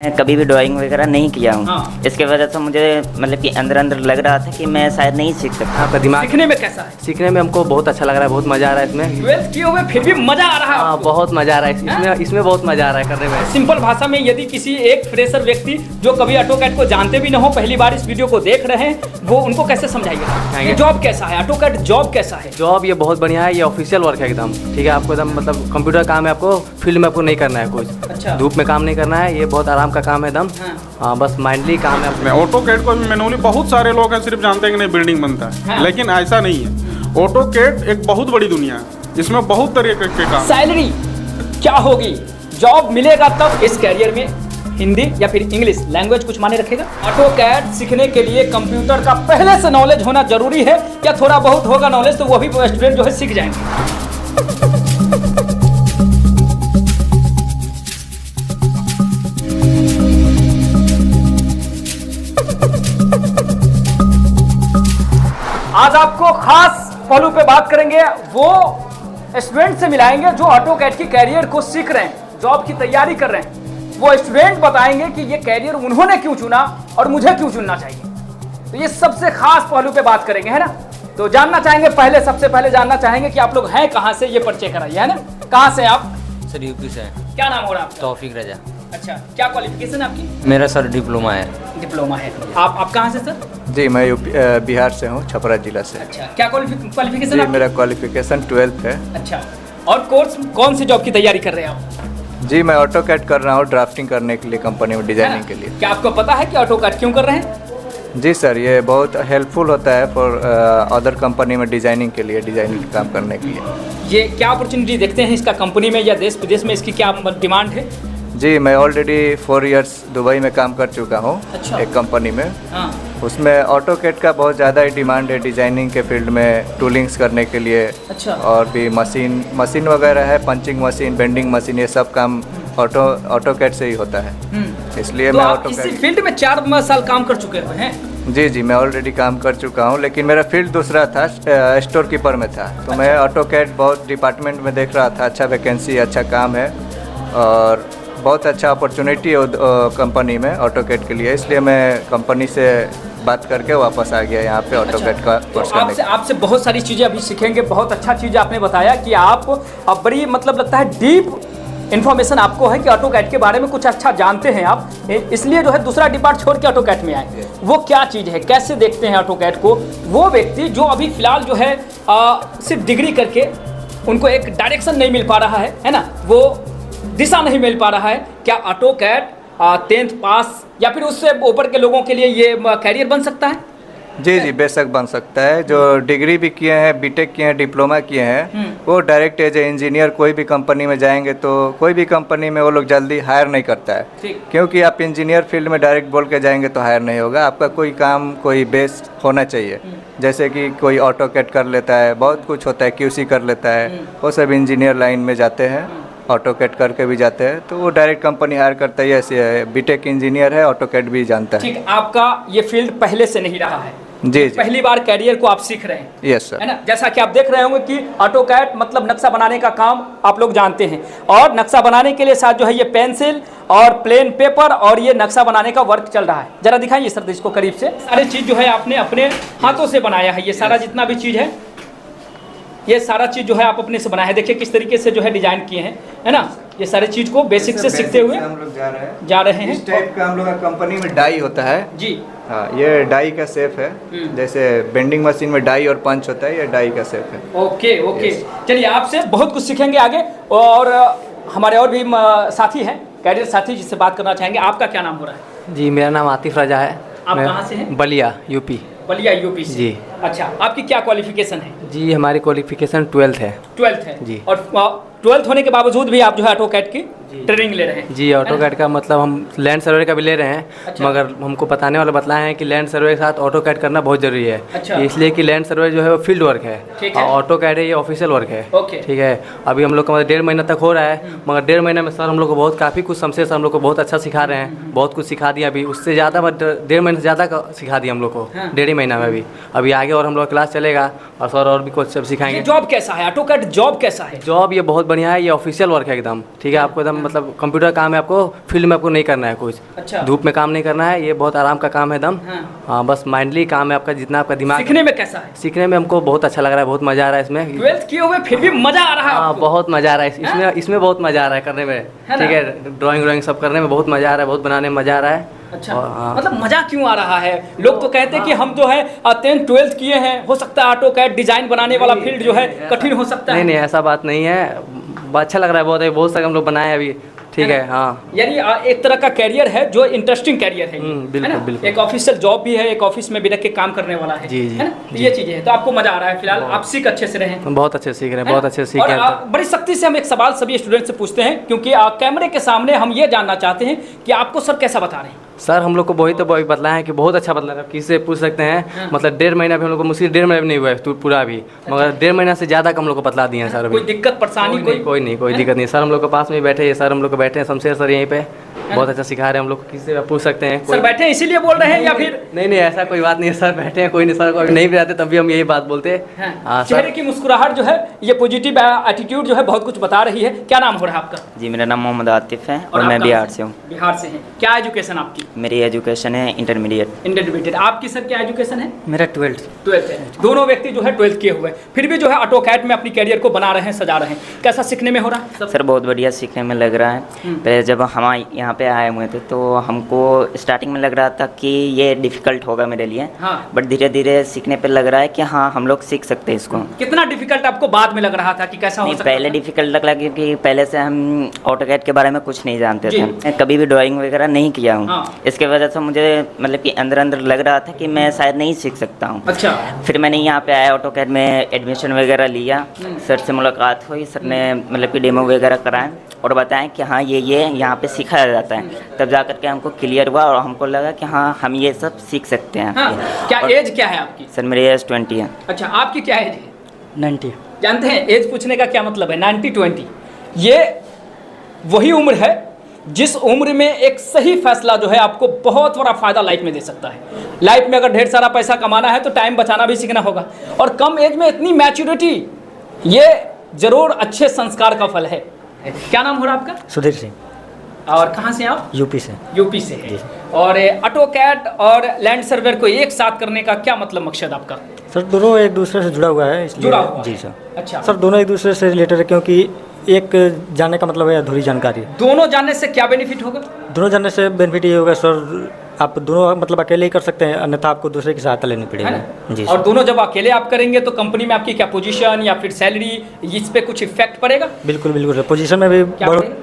मैं कभी भी ड्राइंग वगैरह नहीं किया हूँ। हाँ। इसके वजह से मुझे मतलब कि अंदर अंदर लग रहा था कि मैं शायद नहीं सीख सकता। आपका दिमाग सीखने में कैसा है? सीखने में हमको बहुत अच्छा लग रहा है, बहुत मज़ा आ रहा है इसमें। 12th किए हुए फिर भी मजा आ रहा है हाँ, आपको? बहुत मज़ा आ रहा है इसमें बहुत मज़ा आ रहा है करने में। सिंपल भाषा में यदि किसी एक फ्रेशर व्यक्ति जो कभी ऑटोकैड को जानते भी ना हो, पहली बार इस वीडियो को देख रहे हैं, वो उनको कैसे समझाइएगा? ये जॉब कैसा है? ऑटोकैड जॉब कैसा है? जॉब ये बहुत बढ़िया है, ये ऑफिशियल वर्क है एकदम, ठीक है। आपको एकदम मतलब कंप्यूटर काम है, आपको फील्ड में आपको नहीं करना है कुछ। अच्छा। धूप में काम नहीं करना है, ये बहुत आराम का काम है एकदम। हाँ, बस माइंडली काम है। मैं ऑटोकैड को मैनुअली बहुत सारे लोग हैं सिर्फ जानते हैं कि नहीं बिल्डिंग बनता है, हाँ। लेकिन ऐसा नहीं है। ऑटोकैड एक बहुत बड़ी दुनिया है, इसमें बहुत तरीके के काम। सैलरी क्या होगी? जॉब मिलेगा तब इस कैरियर में हिंदी या फिर इंग्लिश लैंग्वेज कुछ माने रखेगा? ऑटोकैड सीखने के लिए कंप्यूटर का पहले से नॉलेज होना जरूरी है या थोड़ा बहुत होगा नॉलेज तो वो भी स्टूडेंट जो है सीख जाएंगे? आज आपको खास पहलू पे बात करेंगे, वो स्टूडेंट से मिलाएंगे जो ऑटोकैड की कैरियर को सीख रहे हैं, जॉब की तैयारी कर रहे हैं। वो स्टूडेंट बताएंगे कि ये कैरियर उन्होंने क्यों चुना और मुझे क्यों चुनना चाहिए। तो ये सबसे खास पहलू पे बात करेंगे, है ना। तो जानना चाहेंगे, सबसे पहले जानना चाहेंगे कि आप लोग हैं कहाँ से, ये परिचय कराइए, है ना। कहाँ से आप? सर यूपी से। क्या नाम हो रहा है आपका? तौफीक रजा। अच्छा, क्या क्वालिफिकेशन आपकी? मेरा सर डिप्लोमा है। डिप्लोमा है। आप कहाँ से सर? जी, मैं बिहार से हूँ, छपरा जिला से। अच्छा, क्या क्वालिफिकेशन जी, आपकी? मेरा क्वालिफिकेशन 12th है। अच्छा, और कोर्स कौन सी जॉब की तैयारी कर रहे हैं आप? जी, मैं ऑटोकैड कर रहा हूँ ड्राफ्टिंग करने के लिए, कंपनी में डिजाइनिंग के लिए। क्या आपको पता है कि ऑटोकैड क्यों कर रहे हैं? जी सर, ये बहुत हेल्पफुल होता है फॉर अदर कंपनी में डिजाइनिंग के लिए, डिजाइनिंग काम करने के लिए। ये क्या अपॉर्चुनिटी देखते हैं इसका कंपनी में या देश विदेश में, इसकी क्या डिमांड है? जी, मैं ऑलरेडी 4 इयर्स दुबई में काम कर चुका हूँ। अच्छा। एक कंपनी में। हाँ। उसमें ऑटोकैड का बहुत ज़्यादा ही डिमांड है डिजाइनिंग के फील्ड में, टूलिंग्स करने के लिए। अच्छा। और भी मशीन वगैरह है, पंचिंग मशीन, बेंडिंग मशीन, ये सब काम ऑटोकैड से ही होता है। इसलिए तो मैं आप इसी ऑटोकैड। फील्ड में 4 साल काम कर चुके हुए हैं? जी, मैं ऑलरेडी काम कर चुका हूँ, लेकिन मेरा फील्ड दूसरा था, स्टोर कीपर में था। तो मैं ऑटोकैड बहुत डिपार्टमेंट में देख रहा था, अच्छा वैकेंसी, अच्छा काम है और बहुत अच्छा अपॉर्चुनिटी है कंपनी में ऑटोकैड के लिए। इसलिए मैं कंपनी से बात करके वापस आ गया यहाँ पे ऑटोकैड का कोर्स करने के लिए। आपसे बहुत सारी चीज़ें अभी सीखेंगे। बहुत अच्छा चीज़ आपने बताया कि आप अब बड़ी मतलब लगता है डीप इन्फॉर्मेशन आपको है कि ऑटोकैड के बारे में कुछ अच्छा जानते हैं आप, इसलिए जो है दूसरा डिपार्ट छोड़ के ऑटोकैड में आए। वो क्या चीज़ है, कैसे देखते हैं ऑटोकैड को वो व्यक्ति जो अभी फिलहाल जो है सिर्फ डिग्री करके उनको एक डायरेक्शन नहीं मिल पा रहा है ना, वो दिशा नहीं मिल पा रहा है। क्या ऑटोकैड 10th पास या फिर उससे ऊपर के लोगों के लिए ये कैरियर बन सकता है? जी, बेशक बन सकता है। जो डिग्री भी किए हैं, बीटेक किए हैं, डिप्लोमा किए हैं, वो डायरेक्ट एज ए इंजीनियर कोई भी कंपनी में जाएंगे तो कोई भी कंपनी में वो लोग जल्दी हायर नहीं करता है। ठीक। क्योंकि आप इंजीनियर फील्ड में डायरेक्ट बोल के जाएंगे तो हायर नहीं होगा। आपका कोई काम, कोई बेस होना चाहिए। जैसे कि कोई ऑटोकैड कर लेता है, बहुत कुछ होता है, QC कर लेता है, वो सब इंजीनियर लाइन में जाते हैं, ऑटोकैड करके भी जाते हैं, तो वो डायरेक्ट कंपनी हायर करता है। ऐसे बीटेक इंजीनियर है, ऑटोकैड भी जानता है। ठीक, आपका ये फील्ड पहले से नहीं रहा है? जी। पहली बार कैरियर को आप सीख रहे हैं? Yes sir. है ना। जैसा कि आप देख रहे होंगे कि ऑटोकैड मतलब नक्शा बनाने का काम आप लोग जानते हैं, और नक्शा बनाने के लिए साथ जो है ये पेंसिल और प्लेन पेपर और ये नक्शा बनाने का वर्क चल रहा है। जरा दिखाइए सर इसको करीब से। सारी चीज़ जो है आपने अपने हाथों से बनाया है, ये सारा जितना भी चीज़ है, ये सारा चीज़ जो है आप अपने से बनाया है। देखिए किस तरीके से जो है डिजाइन किए हैं, है ना। ये सारी चीज़ को बेसिक से सीखते हुए हम लोग जा रहे हैं। हैं। इस टाइप का हम लोग का कंपनी में डाई होता है। जी। हाँ, ये डाई का शेप है। जैसे बेंडिंग मशीन में डाई और पंच होता है, ये डाई का शेप है। Okay okay. चलिए आपसे बहुत कुछ सीखेंगे आगे, और हमारे और भी साथी हैं, कैरियर साथी, जिससे बात करना चाहेंगे। आपका क्या नाम हो रहा है? जी, मेरा नाम आतिफ रजा है। आप मैं कहाँ से हैं? बलिया, यूपी। बलिया, यूपी से। जी। अच्छा, आपकी क्या क्वालिफिकेशन है? जी, हमारी क्वालिफिकेशन 12th है। 12th है। जी। और 12th होने के बावजूद भी आप जो है ऑटोकैड की ट्रेनिंग ले रहे हैं? जी, ऑटोकैड का मतलब हम लैंड सर्वे का भी ले रहे हैं। अच्छा। मगर हमको बताने वाले बतलाए हैं कि लैंड सर्वे के साथ ऑटोकैड करना बहुत जरूरी है। अच्छा। इसलिए कि लैंड सर्वे जो है वो फील्ड वर्क है ठीक है। और ऑटोकैड है ये ऑफिशियल वर्क है। ओके। ठीक है। अभी हम लोग का मतलब 1.5 महीना तक हो रहा है, मगर 1.5 महीने में सर हम लोग को बहुत काफ़ी कुछ समझे, सर हम लोग को बहुत अच्छा सिखा रहे हैं, बहुत कुछ सिखा दिया। अभी उससे ज़्यादा 1.5 महीने से ज़्यादा सिखा दिया हम लोग को। हाँ। 1.5 महीना में अभी आगे और हम लोग क्लास चलेगा और सर और भी कुछ सब ये सिखाएंगे। जॉब कैसा है? ऑटोकैड जॉब कैसा है? जॉब ये बहुत बढ़िया है, ये ऑफिशियल वर्क है एकदम, ठीक है। आपको एकदम काम मतलब कंप्यूटर काम है, आपको फील्ड में आपको नहीं करना है कुछ, अच्छा। धूप में काम नहीं करना है, ये बहुत आराम का काम है एकदम। हाँ, बस माइंडली काम है आपका, जितना आपका दिमाग। सीखने में कैसा है? सीखने में हमको बहुत अच्छा लग रहा है, बहुत मज़ा आ रहा है इसमें। 12th किए हुए फिर भी मजा आ रहा है हाँ, आपको? बहुत मज़ा आ रहा है इसमें, इसमें बहुत मज़ा आ रहा है करने में, है ना? ठीक है। ड्राइंग सब करने में बहुत मज़ा आ रहा है, बहुत बनाने में मज़ा आ रहा है। अच्छा, और, हाँ। मतलब मजा क्यों आ रहा है? लोग तो कहते हैं कि हम जो है 10th 12th किए हैं, हो सकता है ऑटो कैड डिजाइन बनाने वाला फील्ड जो है कठिन हो सकता है। नहीं, ऐसा बात नहीं है, अच्छा लग रहा है, बहुत सारे हम लोग बनाए हैं अभी, ठीक है। हाँ, यानी एक तरह का कैरियर है जो इंटरेस्टिंग कैरियर है, बिल्कुल, है ना? बिल्कुल। एक ऑफिशियल जॉब भी है, एक ऑफिस में भी रख के काम करने वाला है, जी, जी, है ना? ये चीजें हैं, तो आपको मजा आ रहा है फिलहाल, आप सीख अच्छे से रहे हैं। हम बहुत अच्छे से सीख रहे हैं, बहुत अच्छे से सीख और रहे हैं। बड़ी सख्ती से हम एक सवाल सभी स्टूडेंट से पूछते हैं, क्योंकि कैमरे के सामने हम ये जानना चाहते हैं कि आपको सर कैसा बता रहे हैं? सर हम लोग को वही बतलाए हैं कि बहुत अच्छा बतला है, किससे पूछ सकते हैं। मतलब 1.5 महीना भी हम लोग को मुश्किल 1.5 महीना भी नहीं हुआ है पूरा भी, मगर 1.5 महीना से ज़्यादा का हम लोग को बतला दिए हैं सर। कोई दिक्कत परेशानी? कोई दिक्कत नहीं। सर हम लोग के पास में बैठे हैं, सर हम लोग को बैठे हैं, शमशेर सर यहीं पे बहुत अच्छा सिखा रहे हैं हम लोग को, किससे आप पूछ सकते हैं। सर बैठे हैं इसीलिए बोल रहे हैं या फिर? नहीं, ऐसा कोई बात नहीं है, सर बैठे हैं, कोई नहीं, सर कोई नहीं भी आते तब भी हम यही बात बोलते हैं। हाँ, चेहरे की मुस्कुराहट जो है, ये पॉजिटिव एटीट्यूड जो है बहुत कुछ बता रही है। क्या नाम हो रहा है आपका? जी, मेरा नाम मोहम्मद आतिफ है और आप मैं कहाँ बिहार से हूँ। बिहार से हैं। क्या एजुकेशन आपकी? मेरी एजुकेशन है इंटरमीडिएट। आपकी सर क्या एजुकेशन है? मेरा 12th है। दोनों व्यक्ति जो है 12th किए हुए, फिर भी जो है ऑटोकैड में अपनी कैरियर को बना रहे हैं, सजा रहे हैं। कैसा सीखने में हो रहा है? सर बहुत बढ़िया सीखने में लग रहा है। पहले जब हम यहाँ पे आए हुए थे तो हमको स्टार्टिंग में लग रहा था कि ये डिफ़िकल्ट होगा मेरे लिए, हाँ। बट धीरे धीरे सीखने पे लग रहा है कि हाँ हम लोग सीख सकते हैं इसको। कितना डिफिकल्ट आपको बाद में लग रहा था कि कैसा हो नहीं, सकता पहले था? डिफ़िकल्ट लग रहा क्योंकि पहले से हम ऑटोकैड के बारे में कुछ नहीं जानते थे, मैं कभी भी ड्राइंग वगैरह नहीं किया हूँ। हाँ। इसके वजह से मुझे मतलब कि अंदर अंदर लग रहा था कि मैं शायद नहीं सीख सकता हूँ। अच्छा। फिर मैंने यहाँ पे आया, ऑटोकैड में एडमिशन वगैरह लिया, सर से मुलाकात हुई, सर ने मतलब कि डेमो वगैरह कराएं और बताएं कि हाँ ये यहाँ पे सिखाया जाता है। तब जा करके हमको क्लियर हुआ और हमको लगा कि हाँ हम ये सब सीख सकते हैं। हाँ। क्या एज क्या है आपकी? सर मेरी एज 20 है। अच्छा, आपकी क्या एज है? 90। जानते हैं एज पूछने का क्या मतलब है? 90-20 ये वही उम्र है जिस उम्र में एक सही फैसला जो है आपको बहुत बड़ा फायदा लाइफ में दे सकता है। लाइफ में अगर ढेर सारा पैसा कमाना है तो टाइम बचाना भी सीखना होगा, और कम एज में इतनी मैच्योरिटी, ये जरूर अच्छे संस्कार का फल है। क्या नाम हो रहा है आपका? सुधीर सिंह। और कहाँ से आप? यूपी से। यूपी से है। और ऑटोकैड और लैंड सर्वेयर को एक साथ करने का क्या मतलब मकसद आपका? सर दोनों एक दूसरे से जुड़ा हुआ है, इसलिए जुड़ा हुआ जी है। सर। अच्छा सर दोनों एक दूसरे से रिलेटेड है, क्योंकि एक जानने का मतलब है अधूरी जानकारी। दोनों जानने से क्या बेनिफिट होगा? दोनों जानने से बेनिफिट ये होगा सर, आप दोनों मतलब अकेले ही कर सकते हैं, अन्यथा आपको दूसरे की सहायता लेनी है पड़ेगी ना? जी और सर। दोनों जब अकेले आप करेंगे तो कंपनी में आपकी क्या पोजीशन या फिर सैलरी, इस पे कुछ इफेक्ट पड़ेगा? बिल्कुल बिल्कुल सर, पोजीशन में भी क्या पड़ेगा?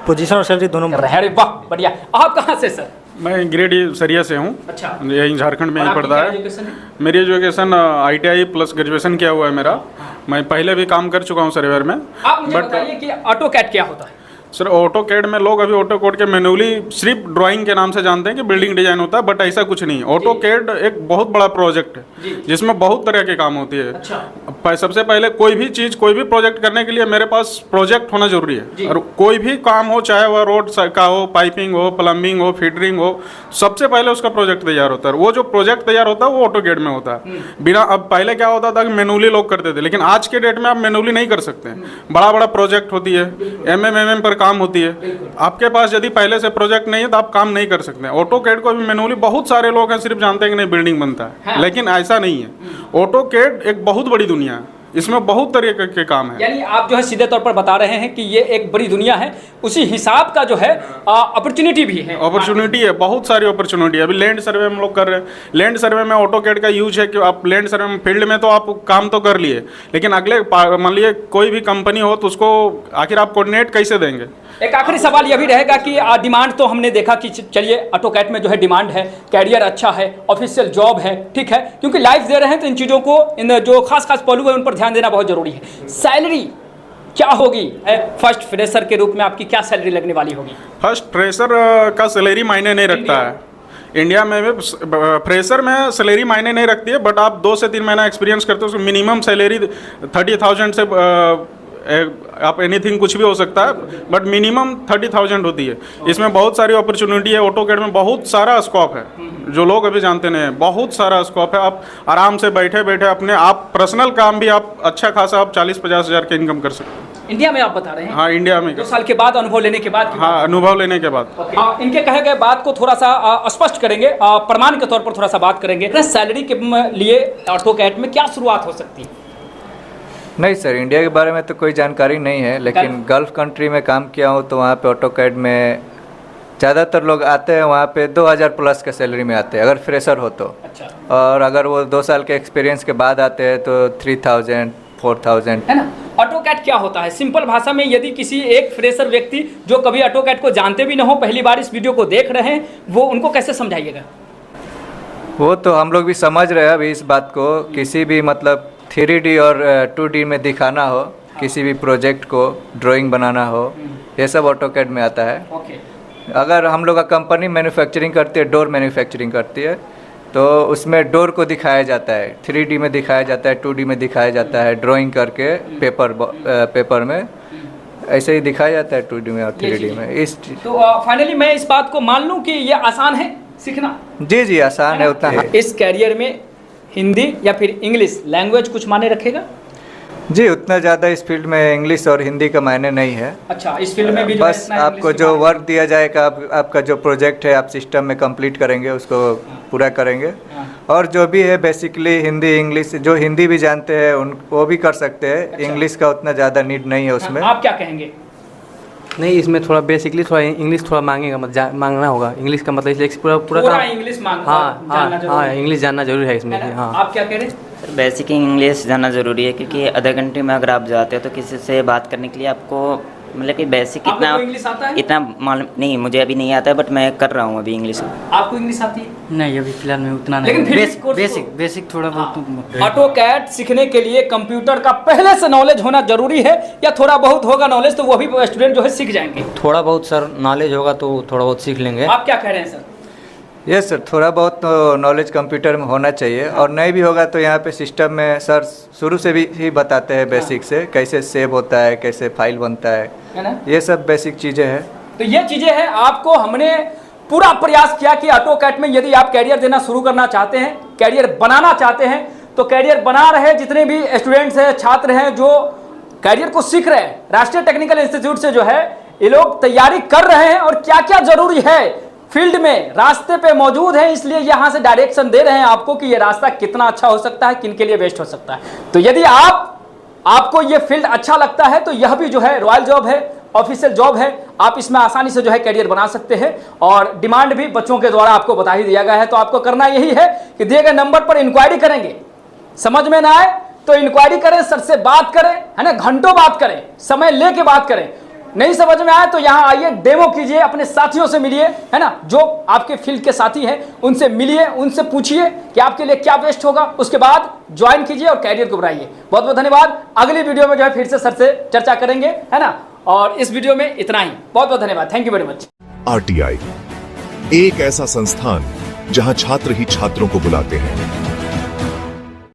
पोजीशन और सैलरी दोनों। अरे वाह बढ़िया। आप कहाँ से सर? मैं ग्रेड सरिया से हूँ। अच्छा। यही झारखंड में और ही आपकी पढ़ता क्या है। एजुकेशन है? मेरी एजुकेशन ITI प्लस ग्रेजुएशन किया हुआ है मेरा। मैं पहले भी काम कर चुका हूँ सर्वेयर में। आप मुझे बताइए कि ऑटोकैड क्या होता है? सर ऑटोकैड में लोग अभी ऑटोकैड के मैनुअली सिर्फ ड्राइंग के नाम से जानते हैं कि बिल्डिंग डिजाइन होता है, बट ऐसा कुछ नहीं। ऑटोकैड एक बहुत बड़ा प्रोजेक्ट है जिसमें बहुत तरह के काम होती है। अच्छा। सबसे पहले कोई भी चीज़, कोई भी प्रोजेक्ट करने के लिए मेरे पास प्रोजेक्ट होना जरूरी है। और कोई भी काम हो, चाहे वह रोड का हो, पाइपिंग हो, प्लम्बिंग हो, फीडरिंग हो, सबसे पहले उसका प्रोजेक्ट तैयार होता है। वो जो प्रोजेक्ट तैयार होता है वो ऑटोकैड में होता है। बिना, अब पहले क्या होता था कि मैनुअली लोग करते थे, लेकिन आज के डेट में आप मैनुअली नहीं कर सकते। बड़ा बड़ा प्रोजेक्ट होती है, MM पर काम होती है। आपके पास यदि पहले से प्रोजेक्ट नहीं है तो आप काम नहीं कर सकते। ऑटोकैड को भी मैनुअली बहुत सारे लोग हैं सिर्फ जानते हैं कि नहीं बिल्डिंग बनता है, हाँ। लेकिन ऐसा नहीं है। ऑटोकैड एक बहुत बड़ी दुनिया है, इसमें बहुत तरीके के काम है। यानी आप जो है सीधे तौर पर बता रहे हैं कि ये एक बड़ी दुनिया है, उसी हिसाब का जो है अपॉर्चुनिटी भी है। अपॉर्चुनिटी है, बहुत सारी अपॉर्चुनिटी है। अभी लैंड सर्वे हम लोग कर रहे हैं। लैंड सर्वे में ऑटोकैड का यूज है कि आप लैंड सर्वे में फील्ड में तो आप काम तो कर लिए, लेकिन अगले मान लिए कोई भी कंपनी हो तो उसको आखिर आप कोऑर्डिनेट कैसे देंगे? एक आखिरी सवाल यह भी रहेगा कि डिमांड तो हमने देखा कि चलिए ऑटोकैड में जो है डिमांड है, कैरियर अच्छा है, ऑफिशियल जॉब है, ठीक है, क्योंकि लाइफ दे रहे हैं तो इन चीज़ों को, इन जो खास पहलू है उन पर ध्यान देना बहुत जरूरी है। सैलरी क्या होगी? फर्स्ट फ्रेशर के रूप में आपकी क्या सैलरी लगने वाली होगी? फर्स्ट फ्रेशर का सैलरी मायने नहीं रखता है। इंडिया में भी फ्रेशर में सैलरी मायने नहीं रखती है, बट आप 2 से 3 महीना एक्सपीरियंस करते हो, मिनिमम सैलरी 30,000 से आप एनीथिंग कुछ भी हो सकता है, बट मिनिमम 30,000 होती है। इसमें बहुत सारी अपॉर्चुनिटी है। ऑटोकैड में बहुत सारा स्कोप है जो लोग अभी जानते नहीं हैं। बहुत सारा स्कोप है। आप आराम से बैठे बैठे अपने आप पर्सनल काम भी आप अच्छा खासा आप 40-50 हज़ार की इनकम कर सकते हैं। इंडिया में आप बता रहे हैं? हाँ, इंडिया में। 2 साल के बाद अनुभव लेने के बाद? हाँ, अनुभव लेने के बाद। इनके कहे गए बात को थोड़ा सा स्पष्ट करेंगे, प्रमाण के तौर पर थोड़ा सा बात करेंगे। सैलरी के लिए ऑटोकैड में क्या शुरुआत हो सकती है? नहीं सर, इंडिया के बारे में तो कोई जानकारी नहीं है, लेकिन गल्फ कंट्री में काम किया हूँ तो वहाँ पे ऑटोकैड में ज़्यादातर लोग आते हैं, वहाँ पे 2000 प्लस का सैलरी में आते हैं अगर फ्रेशर हो तो। अच्छा। और अगर वो 2 साल के एक्सपीरियंस के बाद आते हैं तो 3000 4000 है ना। ऑटोकैड क्या होता है सिंपल भाषा में, यदि किसी एक फ्रेशर व्यक्ति जो कभी ऑटोकैड को जानते भी ना हो, पहली बार इस वीडियो को देख रहे हैं, वो उनको कैसे समझाइएगा? वो तो हम लोग भी समझ रहे हैं अभी इस बात को। किसी भी मतलब 3D और 2D में दिखाना हो, किसी भी प्रोजेक्ट को ड्राइंग बनाना हो, ये सब ऑटोकैड में आता है। ओके। अगर हम लोग का कंपनी मैन्युफैक्चरिंग करती है, डोर मैन्युफैक्चरिंग करती है, तो उसमें डोर को दिखाया जाता है, 3D में दिखाया जाता है, 2D में दिखाया जाता है, ड्राइंग करके पेपर में ऐसे ही दिखाया जाता है 2D में और 3D में। इस तो फाइनली मैं इस बात को मान लूँ कि ये आसान है सीखना? जी आसान है उतना। इस कैरियर में हिंदी या फिर इंग्लिश लैंग्वेज कुछ मायने रखेगा? जी, उतना ज़्यादा इस फील्ड में इंग्लिश और हिंदी का मायने नहीं है। अच्छा, इस फील्ड में भी जो बस है आपको जो वर्क दिया जाएगा, आपका जो प्रोजेक्ट है आप सिस्टम में कंप्लीट करेंगे, उसको पूरा करेंगे। और जो भी है बेसिकली हिंदी इंग्लिश, जो हिंदी भी जानते हैं उन वो भी कर सकते हैं। अच्छा। इंग्लिश का उतना ज़्यादा नीड नहीं है उसमें। आप क्या कहेंगे? नहीं, इसमें थोड़ा बेसिकली थोड़ा इंग्लिश थोड़ा मांगेगा, मांगना होगा इंग्लिश का, मतलब इसलिए पूरा पूरा काम। इंग्लिश मांग हाँ, इंग्लिश जानना जरूरी है इसमें। हाँ, आप क्या कह रहे हैं? सर बेसिक इंग्लिश जानना ज़रूरी है, क्योंकि आधे घंटे में अगर आप जाते हो तो किसी से बात करने के लिए आपको मतलब कि बेसिक आपको कोई इंग्लिश आता है? इतना मालूम नहीं, मुझे अभी नहीं आता है, बट मैं कर रहा हूँ अभी इंग्लिश। आपको इंग्लिश आती है? नहीं, अभी फिलहाल में उतना नहीं। लेकिन फिर भी कोर्स बेसिक थोड़ा बहुत। ऑटोकैड सीखने के लिए कंप्यूटर का पहले से नॉलेज होना जरूरी है, या थोड़ा बहुत होगा नॉलेज तो वो भी स्टूडेंट जो है सीख जाएंगे? थोड़ा बहुत सर नॉलेज होगा तो थोड़ा बहुत सीख लेंगे। आप क्या कह रहे हैं सर? यस सर, थोड़ा बहुत तो नॉलेज कंप्यूटर में होना चाहिए, और नहीं भी होगा तो यहाँ पे सिस्टम में सर शुरू से भी ही बताते हैं बेसिक से, कैसे सेव होता है, कैसे फाइल बनता है ना? ये सब बेसिक चीज़ें हैं। तो ये चीज़ें हैं, आपको हमने पूरा प्रयास किया कि ऑटोकैड में यदि आप कैरियर देना शुरू करना चाहते हैं, कैरियर बनाना चाहते हैं, तो कैरियर बना रहे जितने भी स्टूडेंट्स हैं, छात्र हैं जो कैरियर को सीख रहे हैं, राष्ट्रीय टेक्निकल इंस्टीट्यूट से जो है ये लोग तैयारी कर रहे हैं, और क्या क्या जरूरी है फील्ड में रास्ते पे मौजूद है, इसलिए यहाँ से डायरेक्शन दे रहे हैं आपको कि ये रास्ता कितना अच्छा हो सकता है, किन के लिए बेस्ट हो सकता है। तो यदि आपको ये फील्ड अच्छा लगता है तो यह भी जो है रॉयल जॉब है, ऑफिशियल जॉब है, आप इसमें आसानी से जो है कैरियर बना सकते हैं। और डिमांड भी बच्चों के द्वारा आपको बता ही दिया गया है, तो आपको करना यही है कि दिए गए नंबर पर इंक्वायरी करेंगे, समझ में ना आए तो इंक्वायरी करें, सर से बात करें, है ना, घंटों बात करें, समय लेके बात करें। नहीं समझ में आए तो यहाँ आइए, डेमो कीजिए, अपने साथियों से मिलिए, है ना, जो आपके फील्ड के साथी हैं उनसे मिलिए, उनसे पूछिए कि आपके लिए क्या बेस्ट होगा, उसके बाद ज्वाइन कीजिए और कैरियर को बढ़ाइए। बहुत बहुत धन्यवाद। अगली वीडियो में जो है फिर से सर से चर्चा करेंगे, है ना, और इस वीडियो में इतना ही। बहुत बहुत धन्यवाद। Thank you very much. RTI एक ऐसा संस्थान जहां छात्र ही छात्रों को बुलाते हैं।